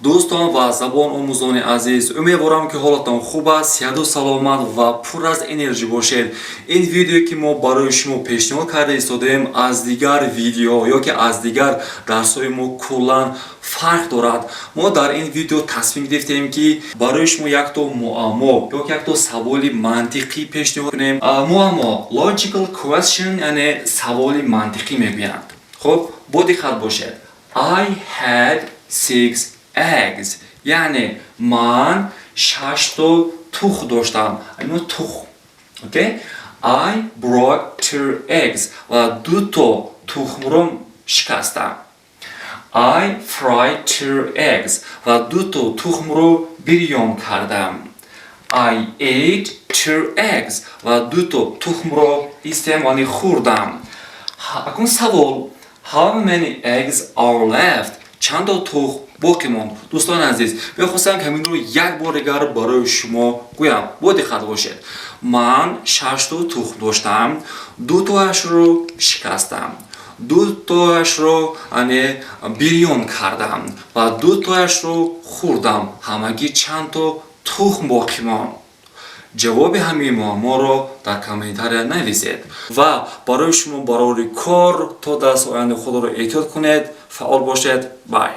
دوستان و زبان آموزان عزیز، امیدوارم که حالتان خوب است، صحت و سلامت و پر از انرژی باشید. این ویدیویی که ما برای شما پیشنهاد کرده ایستادیم از دیگر ویدیو یا که از دیگر درس‌های ما کلاً فرق دارد. ما در این ویدیو تصمیم گرفتیم که برای شما یک تا معما یا یک تا سوال منطقی پیشنهاد کنیم. معما logical question یعنی سوال منطقی میگویند. خب با دقت باشید. I had 6 eggs یعنی من 6 تا تخم داشتم. اینو تخم. اوکی؟ I broke 2 eggs و 2 تا تخم رو شکستم. I fried 2 eggs و 2 تا تخم رو بریان کردم. I ate 2 eggs و 2 تا تخم رو استعمالی خوردم. اکنون سوال How many eggs are left? چند تا تخم باقی ماند؟ دوستان عزیز، می‌خواستم که همین رو یک بار دیگر برای شما گویم. با دقت باشید. من 6 تا تخم داشتم، 2 تاش رو شکستم. 2 تاش رو بریان کردم و 2 تاش رو خوردم. همگی چند تا تخم باقی ماند؟ جواب همین معما را در کامنت‌ها نویسید و برای شما برای کار تا درس آینده خود را احتیاط کنید. فعال باشید. بای.